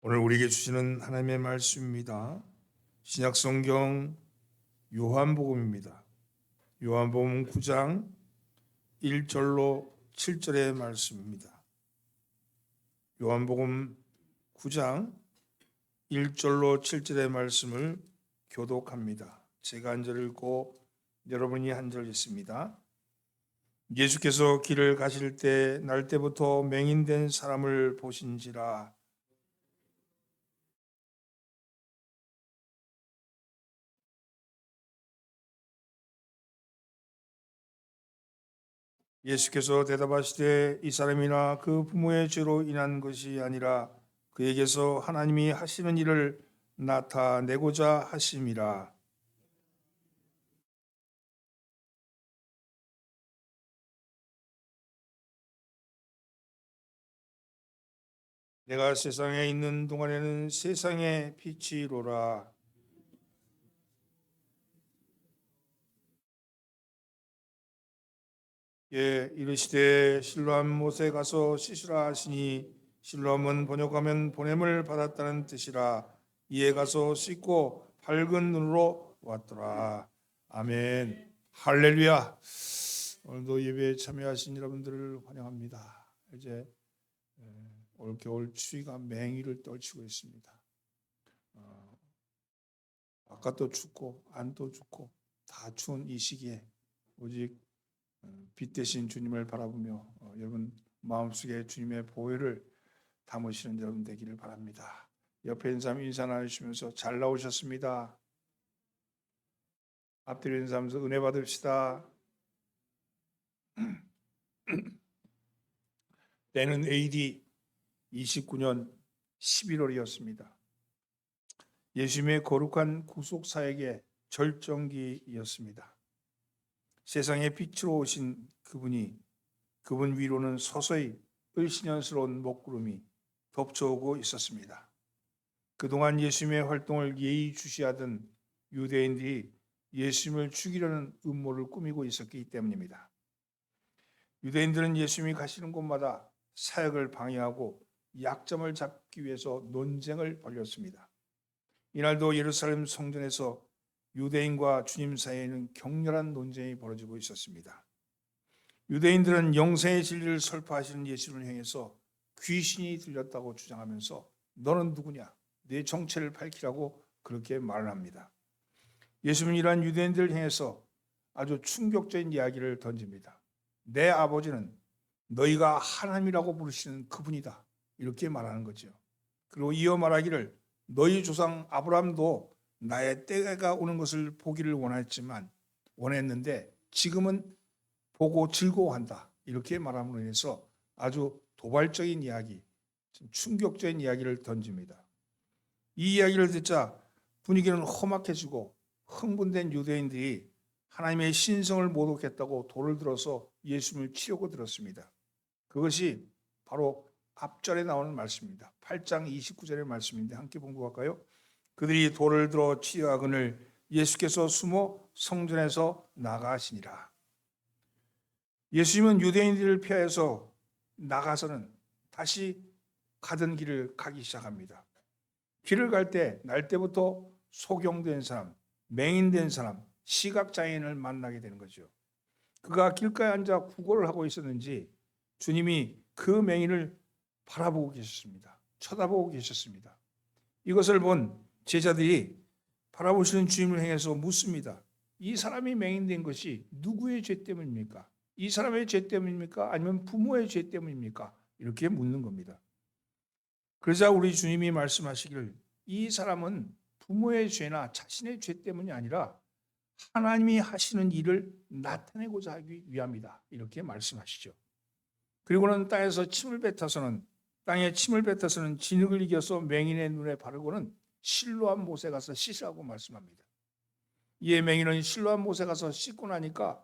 오늘 우리에게 주시는 하나님의 말씀입니다. 신약성경 요한복음입니다. 요한복음 9장 1절로 7절의 말씀입니다. 요한복음 9장 1절로 7절의 말씀을 교독합니다. 제가 한 절 읽고 여러분이 한 절 읽습니다. 예수께서 길을 가실 때 날 때부터 맹인된 사람을 보신지라. 예수께서 대답하시되 이 사람이나 그 부모의 죄로 인한 것이 아니라 그에게서 하나님이 하시는 일을 나타내고자 하심이라. 내가 세상에 있는 동안에는 세상의 빛이로라. 예, 이르시되 실로암 못에 가서 씻으라 하시니 실로암은 번역하면 보냄을 받았다는 뜻이라. 이에 가서 씻고 밝은 눈으로 왔더라. 아멘. 할렐루야. 오늘도 예배에 참여하신 여러분들을 환영합니다. 이제 올겨울 추위가 맹위를 떨치고 있습니다. 바깥도 춥고 안도 춥고 다 추운 이 시기에 오직 빛 대신 주님을 바라보며 여러분 마음속에 주님의 보혈을 담으시는 여러분 되기를 바랍니다. 옆에 있는 사람 인사 나누시면서 잘 나오셨습니다. 앞뒤로 인사하면서 은혜 받읍시다. 때는 AD 29년 11월이었습니다. 예수님의 거룩한 구속사역의 절정기였습니다. 세상의 빛으로 오신 그분 위로는 서서히 을씨년스러운 먹구름이 덮쳐오고 있었습니다. 그동안 예수님의 활동을 예의주시하던 유대인들이 예수님을 죽이려는 음모를 꾸미고 있었기 때문입니다. 유대인들은 예수님이 가시는 곳마다 사역을 방해하고 약점을 잡기 위해서 논쟁을 벌였습니다. 이날도 예루살렘 성전에서 유대인과 주님 사이에는 격렬한 논쟁이 벌어지고 있었습니다. 유대인들은 영생의 진리를 설파하시는 예수를 향해서 귀신이 들렸다고 주장하면서 너는 누구냐? 내 정체를 밝히라고 그렇게 말을 합니다. 예수님은 이러한 유대인들을 향해서 아주 충격적인 이야기를 던집니다. 내 아버지는 너희가 하나님이라고 부르시는 그분이다. 이렇게 말하는 거죠. 그리고 이어 말하기를 너희 조상 아브라함도 나의 때가 오는 것을 보기를 원했는데 지금은 보고 즐거워한다. 이렇게 말함으로 인해서 아주 도발적인 이야기, 충격적인 이야기를 던집니다. 이 이야기를 듣자 분위기는 험악해지고 흥분된 유대인들이 하나님의 신성을 모독했다고 돌을 들어서 예수님을 치려고 들었습니다. 그것이 바로 앞절에 나오는 말씀입니다. 8장 29절의 말씀인데 함께 봉독할까요? 그들이 돌을 들어 치려하거늘 예수께서 숨어 성전에서 나가시니라. 예수님은 유대인들을 피하여서 나가서는 다시 가던 길을 가기 시작합니다. 길을 갈 때 날 때부터 소경된 사람, 맹인된 사람, 시각장애인을 만나게 되는 거죠. 그가 길가에 앉아 구걸을 하고 있었는지 주님이 그 맹인을 바라보고 계셨습니다. 쳐다보고 계셨습니다. 이것을 본 제자들이 바라보시는 주님을 향해서 묻습니다. 이 사람이 맹인된 것이 누구의 죄 때문입니까? 이 사람의 죄 때문입니까? 아니면 부모의 죄 때문입니까? 이렇게 묻는 겁니다. 그러자 우리 주님이 말씀하시기를 이 사람은 부모의 죄나 자신의 죄 때문이 아니라 하나님이 하시는 일을 나타내고자 하기 위함이다. 이렇게 말씀하시죠. 그리고는 땅에 침을 뱉어서는 진흙을 이겨서 맹인의 눈에 바르고는 실로암 못에 가서 씻으라고 말씀합니다. 이에 맹인은 실로암 못에 가서 씻고 나니까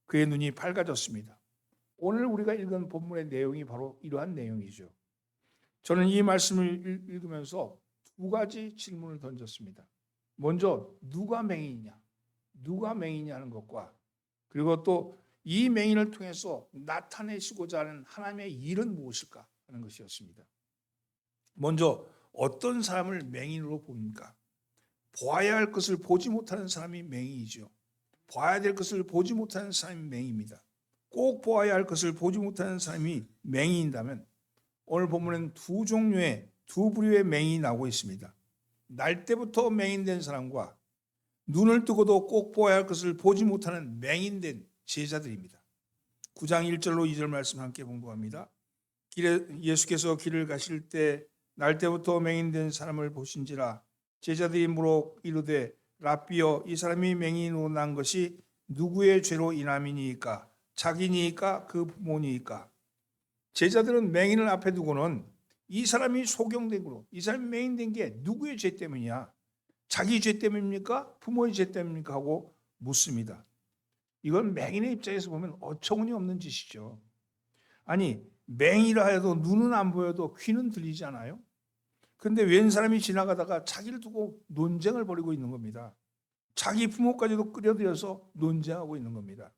그의 눈이 밝아졌습니다. 오늘 우리가 읽은 본문의 내용이 바로 이러한 내용이죠. 저는 이 말씀을 읽으면서 두 가지 질문을 던졌습니다. 먼저 누가 맹인이냐? 누가 맹인이냐는 것과 그리고 또 이 맹인을 통해서 나타내시고자 하는 하나님의 일은 무엇일까 하는 것이었습니다. 먼저 어떤 사람을 맹인으로 봅니까? 보아야 할 것을 보지 못하는 사람이 맹인이죠. 봐야 될 것을 보지 못하는 사람이 맹인입니다. 꼭 보아야 할 것을 보지 못하는 사람이 맹인이라면 오늘 본문은 두 부류의 맹인이 나오고 있습니다. 날 때부터 맹인된 사람과 눈을 뜨고도 꼭 보아야 할 것을 보지 못하는 맹인된 제자들입니다. 9장 1절로 2절 말씀 함께 공부합니다. 예수께서 길을 가실 때 날 때부터 맹인된 사람을 보신지라 제자들이 물어 이르되 랍비여 이 사람이 맹인으로 난 것이 누구의 죄로 인함이니이까 자기니이까 그 부모니이까. 제자들은 맹인을 앞에 두고는 이 사람이 소경된 거로 이 사람이 맹인된 게 누구의 죄 때문이냐, 자기 죄 때문입니까 부모의 죄 때문입니까 하고 묻습니다. 이건 맹인의 입장에서 보면 어처구니 없는 짓이죠. 아니 맹인이라 해도 눈은 안 보여도 귀는 들리지 않아요? 그런데 웬 사람이 지나가다가 자기를 두고 논쟁을 벌이고 있는 겁니다. 자기 부모까지도 끌어들여서 논쟁하고 있는 겁니다.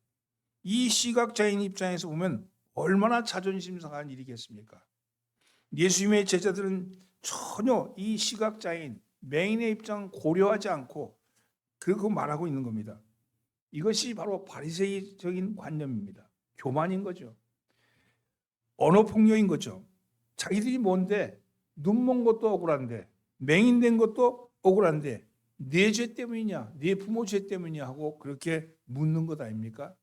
이 시각장애인 입장에서 보면 얼마나 자존심 상한 일이겠습니까? 예수님의 제자들은 전혀 이 시각장애인, 맹인의 입장 고려하지 않고 그렇게 말하고 있는 겁니다. 이것이 바로 바리새인적인 관념입니다. 교만인 거죠. 언어폭력인 거죠. 자기들이 뭔데 눈 먼 것도 억울한데 맹인된 것도 억울한데 내 죄 때문이냐 내 부모 죄 때문이냐 하고 그렇게 묻는 것 아닙니까?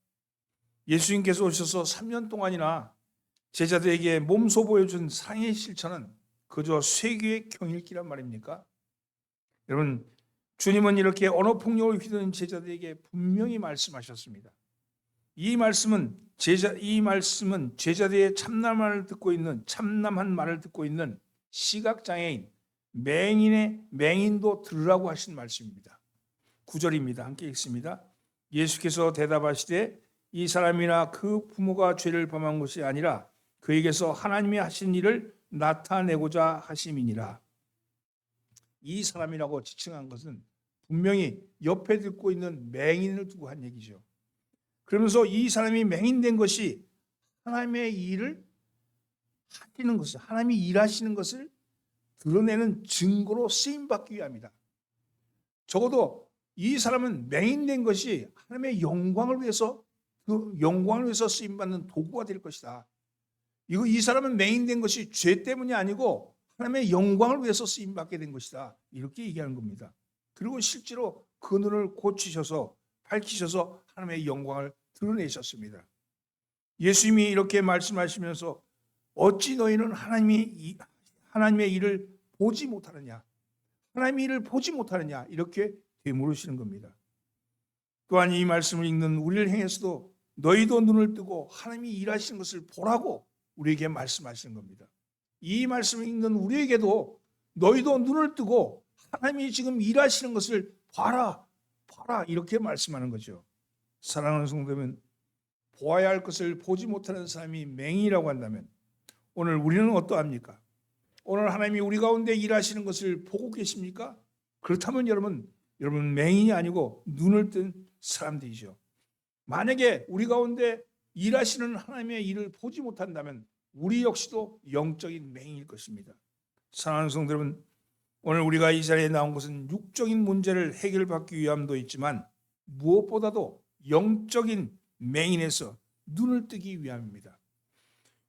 예수님께서 오셔서 3년 동안이나 제자들에게 몸소 보여준 사랑의 실천은 그저 쇠귀의 경일기란 말입니까? 여러분 주님은 이렇게 언어폭력을 휘두른 제자들에게 분명히 말씀하셨습니다. 이 말씀은 제자들의 참남한 말을 듣고 있는 시각장애인, 맹인도 들으라고 하신 말씀입니다. 9절입니다. 함께 읽습니다. 예수께서 대답하시되 이 사람이나 그 부모가 죄를 범한 것이 아니라 그에게서 하나님이 하신 일을 나타내고자 하심이니라. 이 사람이라고 지칭한 것은 분명히 옆에 듣고 있는 맹인을 두고 한 얘기죠. 그러면서 이 사람이 맹인된 것이 하나님의 일을 하시는 것을, 하나님이 일하시는 것을 드러내는 증거로 쓰임받기 위함이다. 적어도 이 사람은 맹인된 것이 하나님의 영광을 위해서 쓰임받는 도구가 될 것이다. 이 사람은 맹인된 것이 죄 때문이 아니고 하나님의 영광을 위해서 쓰임받게 된 것이다. 이렇게 얘기하는 겁니다. 그리고 실제로 그 눈을 고치셔서 밝히셔서 하나님의 영광을 드러내셨습니다. 예수님이 이렇게 말씀하시면서 어찌 너희는 하나님의 일을 보지 못하느냐, 하나님의 일을 보지 못하느냐 이렇게 되물으시는 겁니다. 또한 이 말씀을 읽는 우리를 향해서도 너희도 눈을 뜨고 하나님이 일하시는 것을 보라고 우리에게 말씀하시는 겁니다. 이 말씀을 읽는 우리에게도 너희도 눈을 뜨고 하나님이 지금 일하시는 것을 봐라 이렇게 말씀하는 거죠. 사랑하는 성도면 보아야 할 것을 보지 못하는 사람이 맹인이라고 한다면 오늘 우리는 어떠합니까? 오늘 하나님이 우리 가운데 일하시는 것을 보고 계십니까? 그렇다면 여러분 맹인이 아니고 눈을 뜬 사람들이죠. 만약에 우리 가운데 일하시는 하나님의 일을 보지 못한다면 우리 역시도 영적인 맹인일 것입니다. 사랑하는 성도 여러분, 오늘 우리가 이 자리에 나온 것은 육적인 문제를 해결받기 위함도 있지만 무엇보다도 영적인 맹인에서 눈을 뜨기 위함입니다.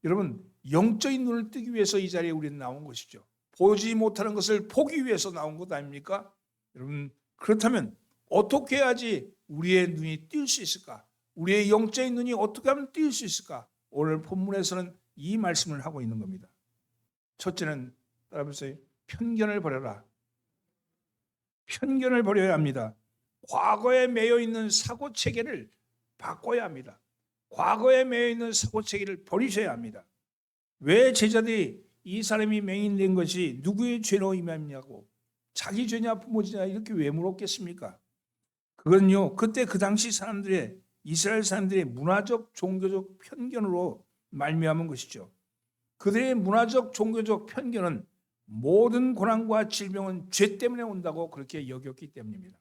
여러분, 영적인 눈을 뜨기 위해서 이 자리에 우리는 나온 것이죠. 보지 못하는 것을 보기 위해서 나온 것 아닙니까? 여러분, 그렇다면 어떻게 해야지 우리의 눈이 뜰 수 있을까? 우리의 영적인 눈이 어떻게 하면 뜰 수 있을까? 오늘 본문에서는 이 말씀을 하고 있는 겁니다. 첫째는 따라해보세요. 편견을 버려라. 편견을 버려야 합니다. 과거에 매여 있는 사고 체계를 바꿔야 합니다. 과거에 매여 있는 사고 체계를 버리셔야 합니다. 왜 제자들이 이 사람이 맹인된 것이 누구의 죄로 임했냐고, 자기 죄냐 부모 죄냐 이렇게 왜 물었겠습니까? 그건요, 그때 그 당시 이스라엘 사람들의 문화적 종교적 편견으로 말미암은 것이죠. 그들의 문화적 종교적 편견은 모든 고난과 질병은 죄 때문에 온다고 그렇게 여겼기 때문입니다.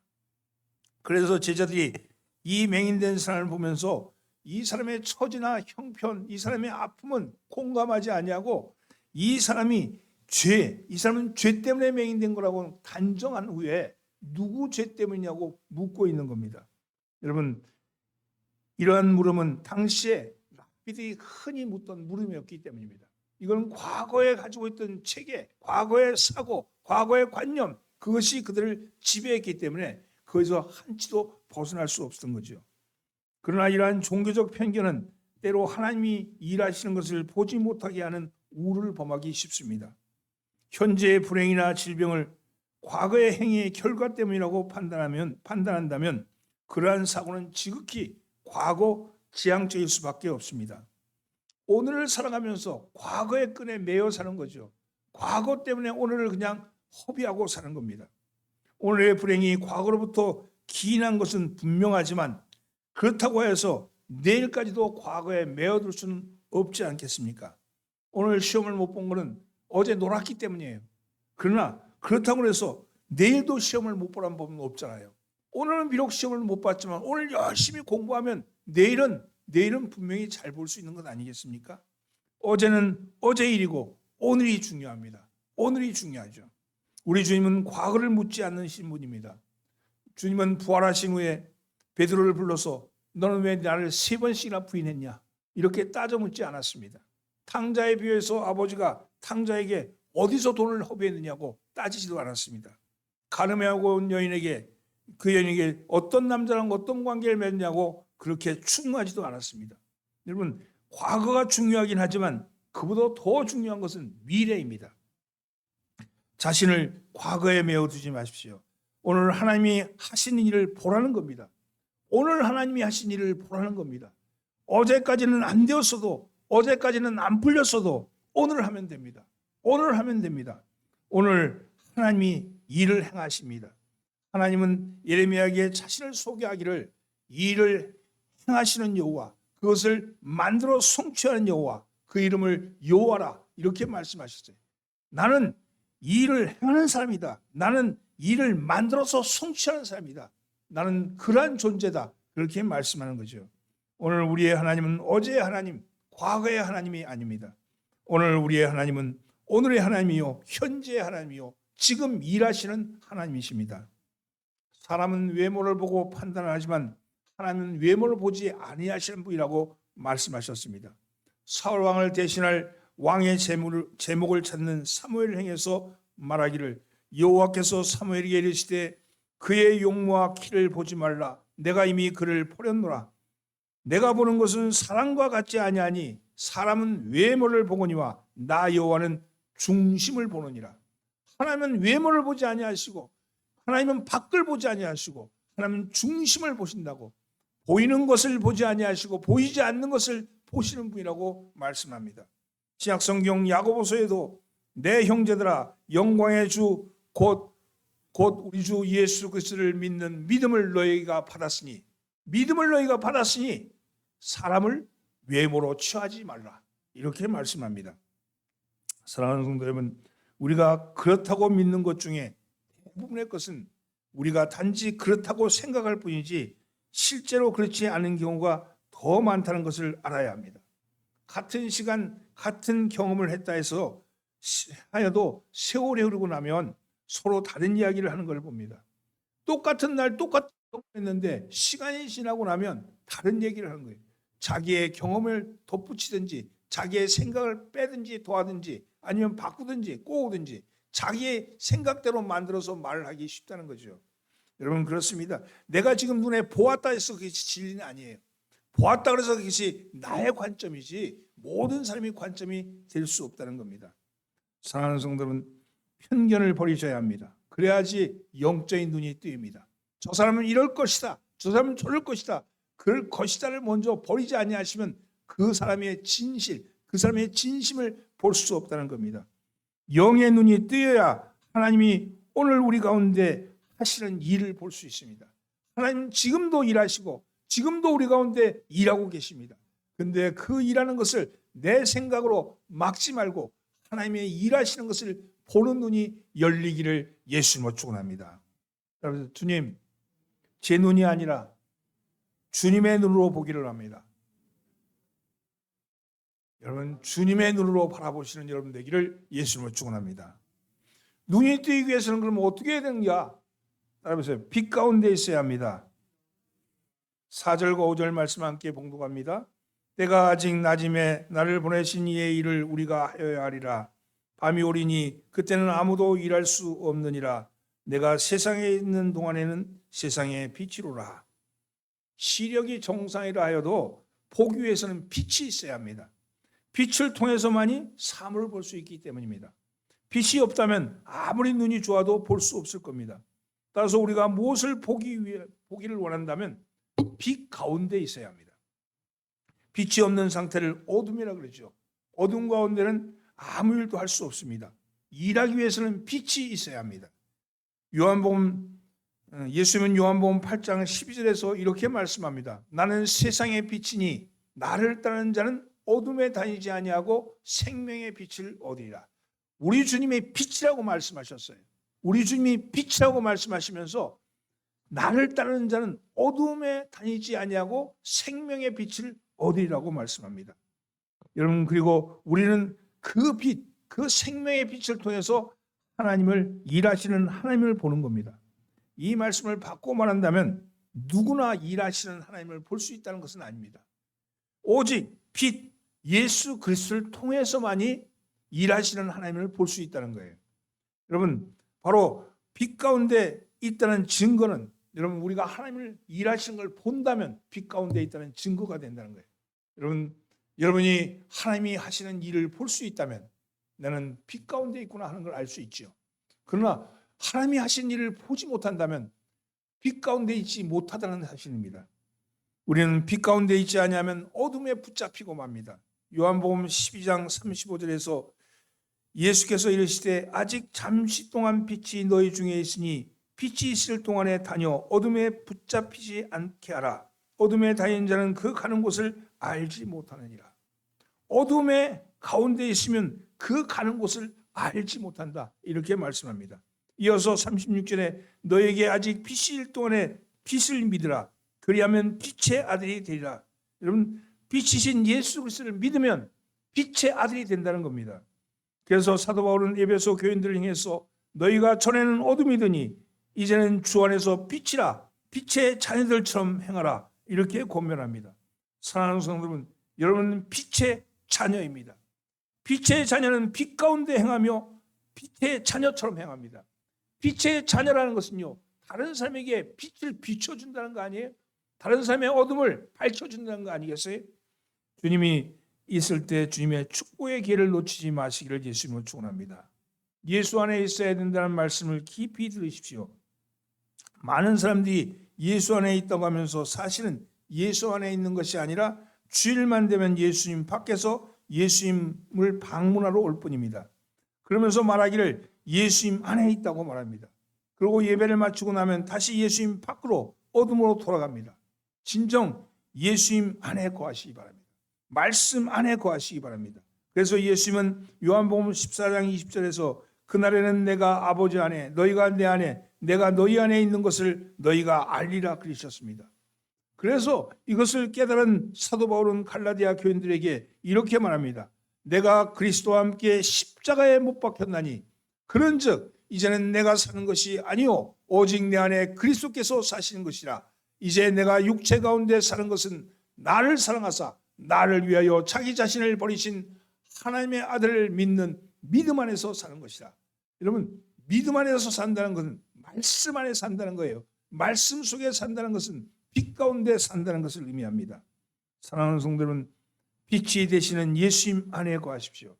그래서 제자들이 이 맹인된 사람을 보면서 이 사람의 처지나 형편, 이 사람의 아픔은 공감하지 아니하고 이 사람이 이 사람은 죄 때문에 맹인된 거라고 단정한 후에 누구 죄 때문이냐고 묻고 있는 겁니다. 여러분, 이러한 물음은 당시에 랍비들이 흔히 묻던 물음이었기 때문입니다. 이건 과거에 가지고 있던 체계, 과거의 사고, 과거의 관념, 그것이 그들을 지배했기 때문에 거기서 한치도 벗어날 수 없었던 거죠. 그러나 이러한 종교적 편견은 때로 하나님이 일하시는 것을 보지 못하게 하는 우를 범하기 쉽습니다. 현재의 불행이나 질병을 과거의 행위의 결과 때문이라고 판단한다면 그러한 사고는 지극히 과거 지향적일 수밖에 없습니다. 오늘을 살아가면서 과거의 끈에 매여 사는 거죠. 과거 때문에 오늘을 그냥 허비하고 사는 겁니다. 오늘의 불행이 과거로부터 기인한 것은 분명하지만 그렇다고 해서 내일까지도 과거에 매여들 수는 없지 않겠습니까? 오늘 시험을 못 본 것은 어제 놀았기 때문이에요. 그러나 그렇다고 해서 내일도 시험을 못 보라는 법은 없잖아요. 오늘은 비록 시험을 못 봤지만 오늘 열심히 공부하면 내일은 분명히 잘 볼 수 있는 것 아니겠습니까? 어제는 어제 일이고 오늘이 중요합니다. 오늘이 중요하죠. 우리 주님은 과거를 묻지 않으신 분입니다. 주님은 부활하신 후에 베드로를 불러서 너는 왜 나를 3번씩이나 부인했냐? 이렇게 따져 묻지 않았습니다. 탕자에 비해서 아버지가 탕자에게 어디서 돈을 허비했느냐고 따지지도 않았습니다. 가늠하고 온 여인에게 그 여인에게 어떤 남자랑 어떤 관계를 맺냐고 그렇게 충고하지도 않았습니다. 여러분, 과거가 중요하긴 하지만 그보다 더 중요한 것은 미래입니다. 자신을 과거에 메어두지 마십시오. 오늘 하나님이 하신 일을 보라는 겁니다. 오늘 하나님이 하신 일을 보라는 겁니다. 어제까지는 안 되었어도, 어제까지는 안 풀렸어도 오늘 하면 됩니다. 오늘 하면 됩니다. 오늘 하나님이 일을 행하십니다. 하나님은 예레미야에게 자신을 소개하기를 이 일을 행하시는 여호와, 그것을 만들어 성취하는 여호와, 그 이름을 여호와라 이렇게 말씀하셨어요. 나는 이 일을 행하는 사람이다. 나는 이 일을 만들어서 성취하는 사람이다. 나는 그러한 존재다. 그렇게 말씀하는 거죠. 오늘 우리의 하나님은 어제의 하나님, 과거의 하나님이 아닙니다. 오늘 우리의 하나님은 오늘의 하나님이요, 현재의 하나님이요, 지금 일하시는 하나님이십니다. 사람은 외모를 보고 판단을 하지만 하나님은 외모를 보지 아니하시는 분이라고 말씀하셨습니다. 사울 왕을 대신할 왕의 제목을 찾는 사무엘을 행해서 말하기를 여호와께서 사무엘에게 이르시되 그의 용모와 키를 보지 말라. 내가 이미 그를 보렸노라. 내가 보는 것은 사람과 같지 아니하니 사람은 외모를 보거니와 나 여호와는 중심을 보느니라. 하나님은 외모를 보지 아니하시고 하나님은 밖을 보지 아니하시고 하나님은 중심을 보신다고, 보이는 것을 보지 아니하시고 보이지 않는 것을 보시는 분이라고 말씀합니다. 신약성경 야고보서에도 내 형제들아 영광의 주 곧 우리 주 예수 그리스도를 믿는 믿음을 너희가 받았으니 사람을 외모로 취하지 말라 이렇게 말씀합니다. 사랑하는 성도 여러분, 우리가 그렇다고 믿는 것 중에 대부분의 것은 우리가 단지 그렇다고 생각할 뿐이지 실제로 그렇지 않은 경우가 더 많다는 것을 알아야 합니다. 같은 시간 같은 경험을 했다 해서 하여도 세월이 흐르고 나면 서로 다른 이야기를 하는 걸 봅니다. 똑같은 날 똑같은 경험을 했는데 시간이 지나고 나면 다른 얘기를 하는 거예요. 자기의 경험을 덧붙이든지 자기의 생각을 빼든지 더하든지 아니면 바꾸든지 꼬우든지 자기의 생각대로 만들어서 말을 하기 쉽다는 거죠. 여러분, 그렇습니다. 내가 지금 눈에 보았다 해서 그게 진리는 아니에요. 보았다 그래서 그것이 나의 관점이지 모든 사람의 관점이 될 수 없다는 겁니다. 사랑하는 성도는 편견을 버리셔야 합니다. 그래야지 영적인 눈이 뜨입니다. 저 사람은 이럴 것이다. 저 사람은 저럴 것이다. 그럴 것이다를 먼저 버리지 아니하시면 그 사람의 진실, 그 사람의 진심을 볼 수 없다는 겁니다. 영의 눈이 뜨여야 하나님이 오늘 우리 가운데 하시는 일을 볼 수 있습니다. 하나님은 지금도 일하시고 지금도 우리 가운데 일하고 계십니다. 그런데 그 일하는 것을 내 생각으로 막지 말고 하나님의 일하시는 것을 보는 눈이 열리기를 예수님으로 축원합니다. 그래서 주님, 제 눈이 아니라 주님의 눈으로 보기를 합니다. 여러분 주님의 눈으로 바라보시는 여러분 되기를 예수님으로 축원합니다. 눈이 뜨기 위해서는 그럼 어떻게 해야 되는가? 따라해보세요. 빛 가운데 있어야 합니다. 4절과 5절 말씀 함께 봉독합니다. 때가 아직 낮음에 나를 보내신 이의 일을 우리가 하여야 하리라. 밤이 오리니 그때는 아무도 일할 수 없느니라. 내가 세상에 있는 동안에는 세상의 빛이로라. 시력이 정상이라 하여도 보기 위해서는 빛이 있어야 합니다. 빛을 통해서만이 사물을 볼 수 있기 때문입니다. 빛이 없다면 아무리 눈이 좋아도 볼 수 없을 겁니다. 따라서 우리가 무엇을 보기를 원한다면 빛 가운데 있어야 합니다. 빛이 없는 상태를 어둠이라 그러죠. 어둠 가운데는 아무 일도 할 수 없습니다. 일하기 위해서는 빛이 있어야 합니다. 예수님은 요한복음 8장 12절에서 이렇게 말씀합니다. 나는 세상의 빛이니 나를 따르는 자는 어둠에 다니지 아니하고 생명의 빛을 얻으리라. 우리 주님이 빛이라고 말씀하셨어요. 우리 주님이 빛이라고 말씀하시면서 나를 따르는 자는 어둠에 다니지 아니하고 생명의 빛을 얻으리라고 말씀합니다. 여러분, 그리고 우리는 그 빛, 그 생명의 빛을 통해서 하나님을 일하시는 하나님을 보는 겁니다. 이 말씀을 바꿔 말한다면 누구나 일하시는 하나님을 볼 수 있다는 것은 아닙니다. 오직 빛, 예수 그리스도를 통해서만이 일하시는 하나님을 볼 수 있다는 거예요. 여러분, 바로 빛 가운데 있다는 증거는 여러분 우리가 하나님을 일하시는 걸 본다면 빛 가운데 있다는 증거가 된다는 거예요. 여러분이 하나님이 하시는 일을 볼 수 있다면 나는 빛 가운데 있구나 하는 걸 알 수 있죠. 그러나 하나님이 하신 일을 보지 못한다면 빛 가운데 있지 못하다는 사실입니다. 우리는 빛 가운데 있지 아니하면 어둠에 붙잡히고 맙니다. 요한복음 12장 35절에서 예수께서 이르시되 아직 잠시 동안 빛이 너희 중에 있으니 빛이 있을 동안에 다녀 어둠에 붙잡히지 않게 하라. 어둠에 다니는 자는 그 가는 곳을 알지 못하느니라. 어둠의 가운데 있으면 그 가는 곳을 알지 못한다. 이렇게 말씀합니다. 이어서 36절에 너에게 아직 빛이 있을 동안에 빛을 믿으라. 그리하면 빛의 아들이 되리라. 여러분, 빛이신 예수 그리스도를 믿으면 빛의 아들이 된다는 겁니다. 그래서 사도 바울은 에베소 교인들을 향해서 너희가 전에는 어둠이더니 이제는 주 안에서 빛이라. 빛의 자녀들처럼 행하라. 이렇게 권면합니다. 사랑하는 성도분, 여러분은 빛의 자녀입니다. 빛의 자녀는 빛 가운데 행하며 빛의 자녀처럼 행합니다. 빛의 자녀라는 것은요, 다른 사람에게 빛을 비춰준다는 거 아니에요? 다른 사람의 어둠을 밝혀준다는 거 아니겠어요? 주님이 있을 때 주님의 축복의 기회를 놓치지 마시기를 예수님으로 축원합니다. 예수 안에 있어야 된다는 말씀을 깊이 들으십시오. 많은 사람들이 예수 안에 있다고 하면서 사실은 예수 안에 있는 것이 아니라 주일만 되면 예수님 밖에서 예수님을 방문하러 올 뿐입니다. 그러면서 말하기를 예수님 안에 있다고 말합니다. 그리고 예배를 마치고 나면 다시 예수님 밖으로 어둠으로 돌아갑니다. 진정 예수님 안에 거하시기 바랍니다. 말씀 안에 거하시기 바랍니다. 그래서 예수님은 요한복음 14장 20절에서 그날에는 내가 아버지 안에 너희가 내 안에 내가 너희 안에 있는 것을 너희가 알리라 그러셨습니다. 그래서 이것을 깨달은 사도 바울은 갈라디아 교인들에게 이렇게 말합니다. 내가 그리스도와 함께 십자가에 못 박혔나니 그런즉 이제는 내가 사는 것이 아니요 오직 내 안에 그리스도께서 사시는 것이라. 이제 내가 육체 가운데 사는 것은 나를 사랑하사 나를 위하여 자기 자신을 버리신 하나님의 아들을 믿는 믿음 안에서 사는 것이라. 여러분, 믿음 안에서 산다는 것은 말씀 안에 산다는 거예요. 말씀 속에 산다는 것은 빛 가운데 산다는 것을 의미합니다. 사랑하는 성도 여러분, 빛이 되시는 예수님 안에 거하십시오.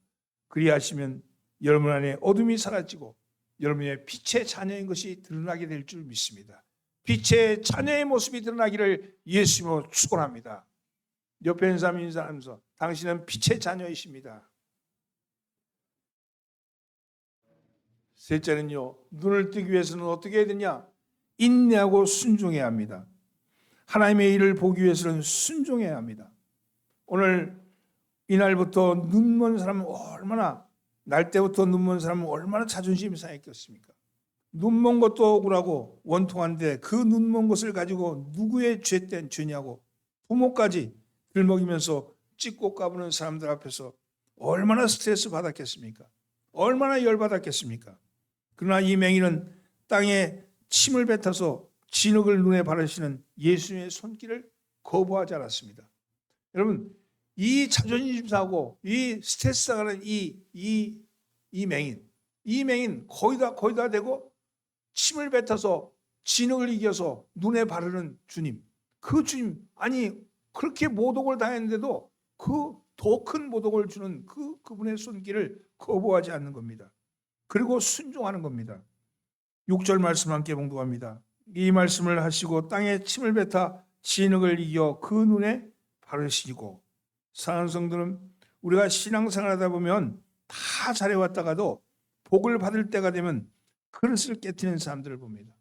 그리하시면 여러분 안에 어둠이 사라지고 여러분의 빛의 자녀인 것이 드러나게 될 줄 믿습니다. 빛의 자녀의 모습이 드러나기를 예수님으로 축원합니다. 옆에 있는 사람 인사하면서 당신은 빛의 자녀이십니다. 셋째는요, 눈을 뜨기 위해서는 어떻게 해야 되냐? 인내하고 순종해야 합니다. 하나님의 일을 보기 위해서는 순종해야 합니다. 오늘 이날부터 눈먼 사람은 얼마나 날 때부터 눈먼 사람은 얼마나 자존심이 상했겠습니까? 눈먼 것도 억울하고 원통한데 그 눈먼 것을 가지고 누구의 죄냐고 부모까지 들먹이면서 찍고 까부는 사람들 앞에서 얼마나 스트레스 받았겠습니까? 얼마나 열받았겠습니까? 그러나 이 맹인은 땅에 침을 뱉어서 진흙을 눈에 바르시는 예수님의 손길을 거부하지 않았습니다. 여러분, 이 자존심 상하고 이 스트레스 상하는 이 맹인 거의 다 되고 침을 뱉어서 진흙을 이겨서 눈에 바르는 주님, 그 주님, 아니 그렇게 모독을 당했는데도 그 더 큰 모독을 주는 그분의 손길을 거부하지 않는 겁니다. 그리고 순종하는 겁니다. 6절 말씀 함께 봉독합니다. 이 말씀을 하시고 땅에 침을 뱉어 진흙을 이겨 그 눈에 바르시고. 사랑하는 성도는 우리가 신앙생활하다 보면 다 잘해왔다가도 복을 받을 때가 되면 그릇을 깨트리는 사람들을 봅니다.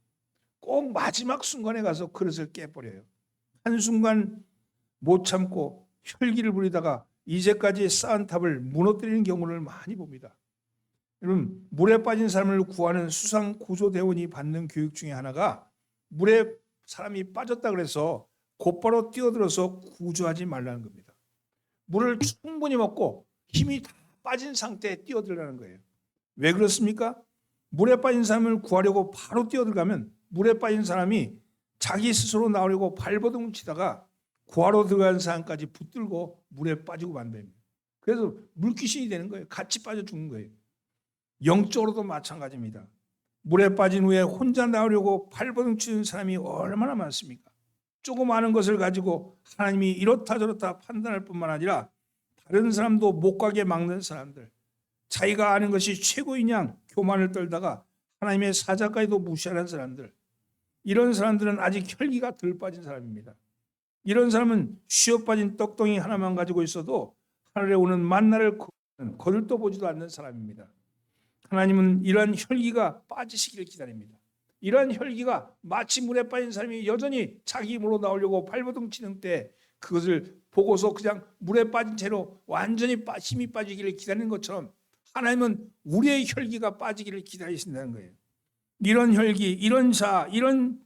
꼭 마지막 순간에 가서 그릇을 깨버려요. 한순간 못 참고 혈기를 부리다가 이제까지 쌓은 탑을 무너뜨리는 경우를 많이 봅니다. 여러분, 물에 빠진 사람을 구하는 수상구조대원이 받는 교육 중에 하나가 물에 사람이 빠졌다 그래서 곧바로 뛰어들어서 구조하지 말라는 겁니다. 물을 충분히 먹고 힘이 다 빠진 상태에 뛰어들라는 거예요. 왜 그렇습니까? 물에 빠진 사람을 구하려고 바로 뛰어들어가면 물에 빠진 사람이 자기 스스로 나오려고 발버둥 치다가 구하러 들어간 사람까지 붙들고 물에 빠지고 만듭니다. 그래서 물귀신이 되는 거예요. 같이 빠져 죽는 거예요. 영적으로도 마찬가지입니다. 물에 빠진 후에 혼자 나오려고 발버둥 치는 사람이 얼마나 많습니까? 조금 아는 것을 가지고 하나님이 이렇다 저렇다 판단할 뿐만 아니라 다른 사람도 못 가게 막는 사람들, 자기가 아는 것이 최고인 양 교만을 떨다가 하나님의 사자까지도 무시하는 사람들, 이런 사람들은 아직 혈기가 덜 빠진 사람입니다. 이런 사람은 쉬어 빠진 떡덩이 하나만 가지고 있어도 하늘에 오는 만나를 거들떠 보지도 않는 사람입니다. 하나님은 이러한 혈기가 빠지시기를 기다립니다. 이러한 혈기가 마치 물에 빠진 사람이 여전히 자기 힘으로 나오려고 발버둥 치는 때 그것을 보고서 그냥 물에 빠진 채로 완전히 힘이 빠지기를 기다리는 것처럼 하나님은 우리의 혈기가 빠지기를 기다리신다는 거예요. 이런 혈기, 이런 이런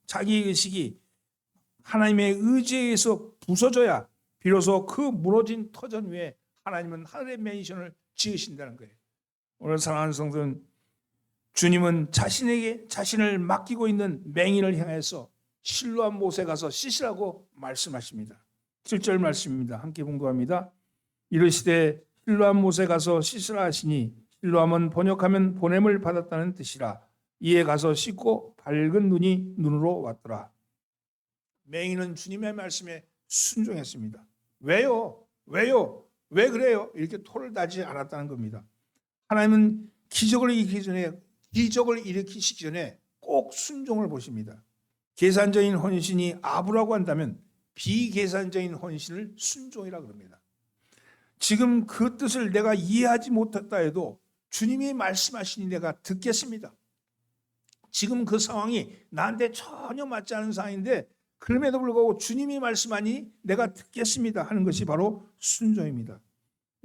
자기의식이 하나님의 의지에 의해서 부서져야 비로소 그 무너진 터전 위에 하나님은 하늘의 맨션을 지으신다는 거예요. 오늘 사랑하는 성도는 주님은 자신에게 자신을 맡기고 있는 맹인을 향해서 실로암 못에 가서 씻으라고 말씀하십니다. 7절 말씀입니다. 함께 봉독합니다. 이르시되 실로암 못에 가서 씻으라 하시니 실로암은 번역하면 보냄을 받았다는 뜻이라. 이에 가서 씻고 밝은 눈이 눈으로 왔더라. 맹인은 주님의 말씀에 순종했습니다. 왜요? 왜 그래요? 이렇게 토를 다지 않았다는 겁니다. 하나님은 기적을 일으키시기 전에 꼭 순종을 보십니다. 계산적인 헌신이 아부라고 한다면 비계산적인 헌신을 순종이라 그럽니다. 지금 그 뜻을 내가 이해하지 못했다 해도 주님이 말씀하시니 내가 듣겠습니다. 지금 그 상황이 나한테 전혀 맞지 않은 상황인데 그럼에도 불구하고 주님이 말씀하니 내가 듣겠습니다 하는 것이 바로 순종입니다.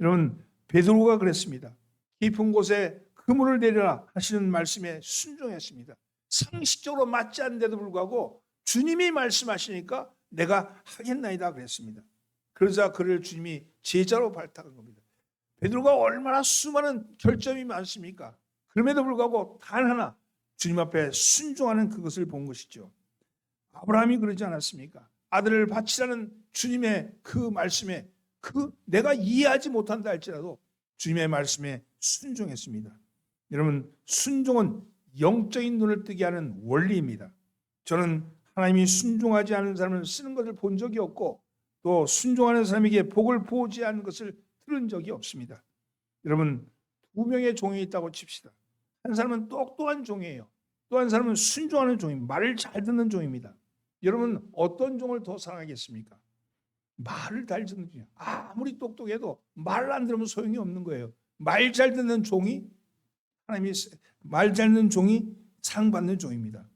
여러분, 베드로가 그랬습니다. 깊은 곳에 그물을 내려라 하시는 말씀에 순종했습니다. 상식적으로 맞지 않는데도 불구하고 주님이 말씀하시니까 내가 하겠나이다 그랬습니다. 그러자 그를 주님이 제자로 발탁한 겁니다. 베드로가 얼마나 수많은 결점이 많습니까? 그럼에도 불구하고 단 하나 주님 앞에 순종하는 그것을 본 것이죠. 아브라함이 그러지 않았습니까? 아들을 바치라는 주님의 그 말씀에 내가 이해하지 못한다 할지라도 주님의 말씀에 순종했습니다. 여러분, 순종은 영적인 눈을 뜨게 하는 원리입니다. 저는 하나님이 순종하지 않은 사람을 쓰는 것을 본 적이 없고 또 순종하는 사람에게 복을 보지 않은 것을 들은 적이 없습니다. 여러분, 두 명의 종이 있다고 칩시다. 한 사람은 똑똑한 종이에요. 또 한 사람은 순종하는 종입니다. 말을 잘 듣는 종입니다. 여러분, 어떤 종을 더 사랑하겠습니까? 말을 잘 듣는 종이에요. 아무리 똑똑해도 말을 안 들으면 소용이 없는 거예요. 말 잘 듣는 종이 말 잘 듣는 종이 상받는 종입니다.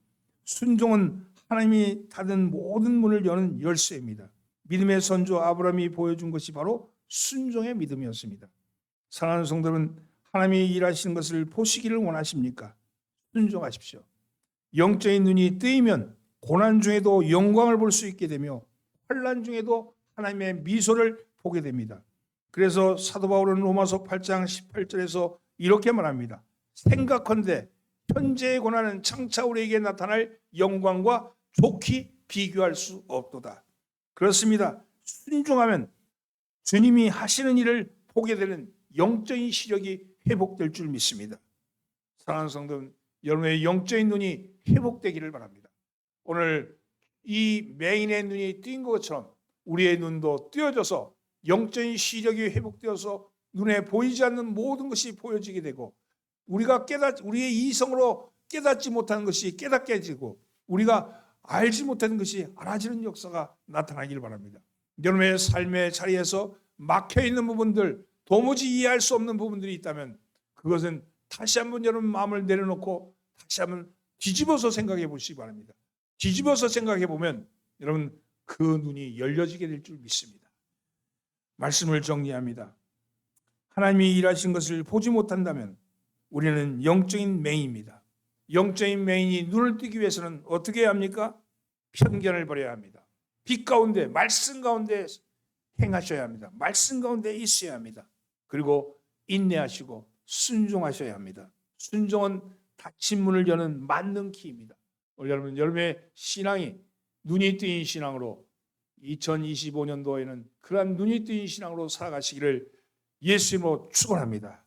순종은 하나님이 닫은 모든 문을 여는 열쇠입니다. 믿음의 선조 아브라함이 보여준 것이 바로 순종의 믿음이었습니다. 사랑하는 성도는 하나님이 일하시는 것을 보시기를 원하십니까? 순종하십시오. 영적인 눈이 뜨이면 고난 중에도 영광을 볼 수 있게 되며 환난 중에도 하나님의 미소를 보게 됩니다. 그래서 사도 바울은 로마서 8장 18절에서 이렇게 말합니다. 생각컨대 현재의 고난은 장차 우리에게 나타날 영광과 좋게 비교할 수 없도다. 그렇습니다. 순종하면 주님이 하시는 일을 보게 되는 영적인 시력이 회복될 줄 믿습니다. 사랑하는 성도는 여러분의 영적인 눈이 회복되기를 바랍니다. 오늘 이 맹인의 눈이 뜬 것처럼 우리의 눈도 뜨어져서 영적인 시력이 회복되어서 눈에 보이지 않는 모든 것이 보여지게 되고 우리의 이성으로 깨닫지 못하는 것이 깨닫게 되고 우리가 알지 못하는 것이 알아지는 역사가 나타나길 바랍니다. 여러분의 삶의 자리에서 막혀있는 부분들, 도무지 이해할 수 없는 부분들이 있다면 그것은 다시 한번 여러분 마음을 내려놓고 다시 한번 뒤집어서 생각해 보시기 바랍니다. 뒤집어서 생각해 보면 여러분 그 눈이 열려지게 될 줄 믿습니다. 말씀을 정리합니다. 하나님이 일하신 것을 보지 못한다면 우리는 영적인 맹인입니다. 영적인 맹인이 눈을 뜨기 위해서는 어떻게 해야 합니까? 편견을 버려야 합니다. 빛 가운데 말씀 가운데 행하셔야 합니다. 말씀 가운데 있어야 합니다. 그리고 인내하시고 순종하셔야 합니다. 순종은 닫힌 문을 여는 만능 키입니다. 여러분, 여러분의 신앙이 눈이 뜨인 신앙으로 2025년도에는 그러한 눈이 뜨인 신앙으로 살아가시기를 예수님으로 축원합니다.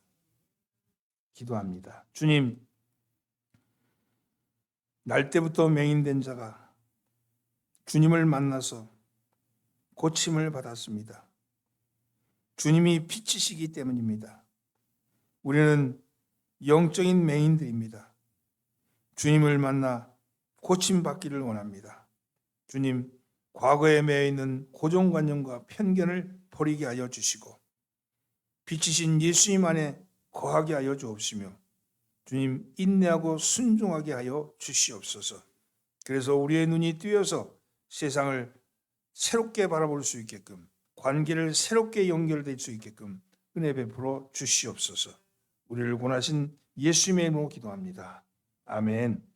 기도합니다. 주님, 날 때부터 맹인된 자가 주님을 만나서 고침을 받았습니다. 주님이 빛이시기 때문입니다. 우리는 영적인 맹인들입니다. 주님을 만나 고침받기를 원합니다. 주님, 과거에 매여 있는 고정관념과 편견을 버리게 하여 주시고 빛이신 예수님 안에 거하게 하여 주옵시며 주님, 인내하고 순종하게 하여 주시옵소서. 그래서 우리의 눈이 뜨여서 세상을 새롭게 바라볼 수 있게끔, 관계를 새롭게 연결될 수 있게끔 은혜 베풀어 주시옵소서. 우리를 권하신 예수님의 이름으로 기도합니다. 아멘.